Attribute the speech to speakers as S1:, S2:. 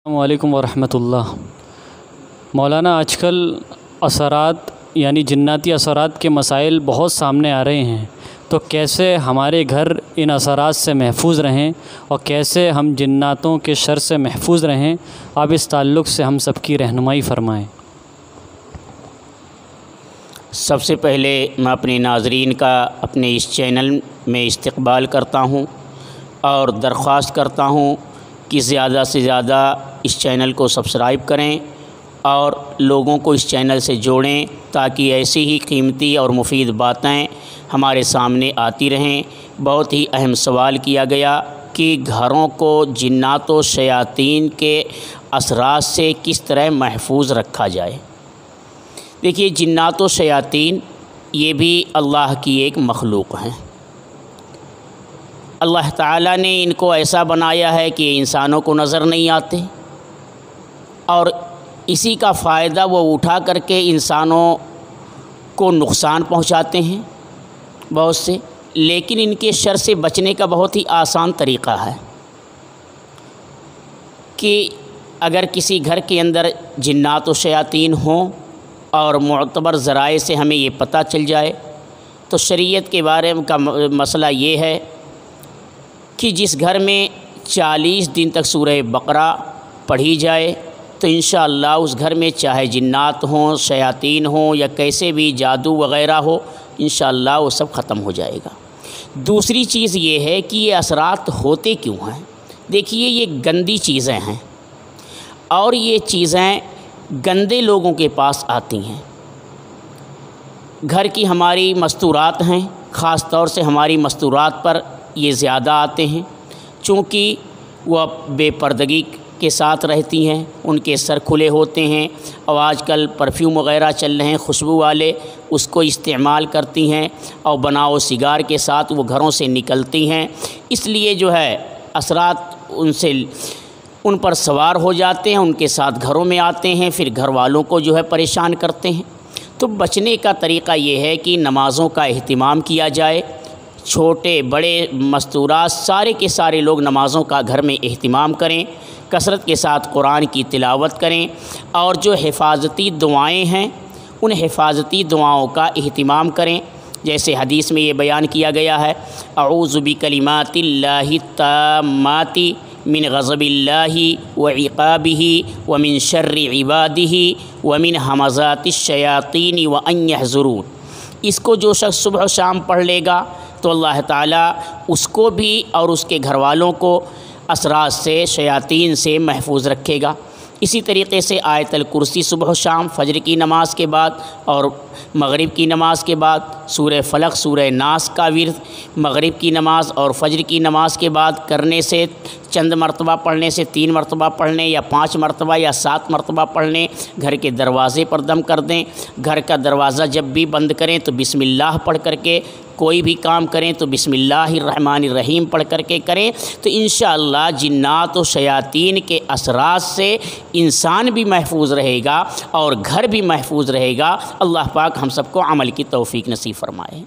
S1: السلام علیکم ورحمۃ اللہ۔ مولانا آج کل اثرات یعنی جناتی اثرات کے مسائل بہت سامنے آ رہے ہیں، تو کیسے ہمارے گھر ان اثرات سے محفوظ رہیں اور کیسے ہم جناتوں کے شر سے محفوظ رہیں، آپ اس تعلق سے ہم سب کی رہنمائی فرمائیں۔
S2: سب سے پہلے میں اپنے ناظرین کا اپنے اس چینل میں استقبال کرتا ہوں اور درخواست کرتا ہوں کہ زیادہ سے زیادہ اس چینل کو سبسکرائب کریں اور لوگوں کو اس چینل سے جوڑیں تاکہ ایسی ہی قیمتی اور مفید باتیں ہمارے سامنے آتی رہیں۔ بہت ہی اہم سوال کیا گیا کہ گھروں کو جنات و شیاطین کے اثرات سے کس طرح محفوظ رکھا جائے۔ دیکھیے، جنات و شیاطین یہ بھی اللہ کی ایک مخلوق ہیں۔ اللہ تعالیٰ نے ان کو ایسا بنایا ہے کہ انسانوں کو نظر نہیں آتے اور اسی کا فائدہ وہ اٹھا کر کے انسانوں کو نقصان پہنچاتے ہیں بہت سے، لیکن ان کے شر سے بچنے کا بہت ہی آسان طریقہ ہے کہ اگر کسی گھر کے اندر جنات و شیاطین ہوں اور معتبر ذرائع سے ہمیں یہ پتہ چل جائے تو شریعت کے بارے کا مسئلہ یہ ہے کہ جس گھر میں 40 دن تک سورہ بقرہ پڑھی جائے تو انشاءاللہ اس گھر میں چاہے جنات ہوں، شیاطین ہوں یا کیسے بھی جادو وغیرہ ہو، انشاءاللہ وہ سب ختم ہو جائے گا۔ دوسری چیز یہ ہے کہ یہ اثرات ہوتے کیوں ہیں۔ دیکھیے، یہ گندی چیزیں ہیں اور یہ چیزیں گندے لوگوں کے پاس آتی ہیں۔ گھر کی ہماری مستورات ہیں، خاص طور سے ہماری مستورات پر یہ زیادہ آتے ہیں، چونکہ وہ بے پردگی کے ساتھ رہتی ہیں، ان کے سر کھلے ہوتے ہیں اور آج کل پرفیوم وغیرہ چل رہے ہیں خوشبو والے، اس کو استعمال کرتی ہیں اور بناؤ سگار کے ساتھ وہ گھروں سے نکلتی ہیں، اس لیے جو ہے اثرات ان پر سوار ہو جاتے ہیں، ان کے ساتھ گھروں میں آتے ہیں، پھر گھر والوں کو جو ہے پریشان کرتے ہیں۔ تو بچنے کا طریقہ یہ ہے کہ نمازوں کا اہتمام کیا جائے، چھوٹے بڑے مستورات سارے کے سارے لوگ نمازوں کا گھر میں اہتمام کریں، کثرت کے ساتھ قرآن کی تلاوت کریں اور جو حفاظتی دعائیں ہیں ان حفاظتی دعاؤں کا اہتمام کریں، جیسے حدیث میں یہ بیان کیا گیا ہے، اعوذ بکلمات اللہ التامات من غضب اللہ وعقابہ ومن شر عبادہ ومن ہمزات الشیاطین وان یحضرون۔ اس کو جو شخص صبح و شام پڑھ لے گا تو اللہ تعالیٰ اس کو بھی اور اس کے گھر والوں کو اثرات سے، شیاطین سے محفوظ رکھے گا۔ اسی طریقے سے آیت الکرسی صبح و شام فجر کی نماز کے بعد اور مغرب کی نماز کے بعد، سورہ فلق سورہ ناس کا ورد مغرب کی نماز اور فجر کی نماز کے بعد کرنے سے، چند مرتبہ پڑھنے سے 3 مرتبہ پڑھنے یا 5 مرتبہ یا 7 مرتبہ پڑھنے، گھر کے دروازے پر دم کر دیں۔ گھر کا دروازہ جب بھی بند کریں تو بسم اللہ پڑھ کر کے، کوئی بھی کام کریں تو بسم اللہ الرحمن الرحیم پڑھ کر کے کریں، تو انشاءاللہ جنات و شیاطین کے اثرات سے انسان بھی محفوظ رہے گا اور گھر بھی محفوظ رہے گا۔ اللہ پاک ہم سب کو عمل کی توفیق نصیب فرمائے۔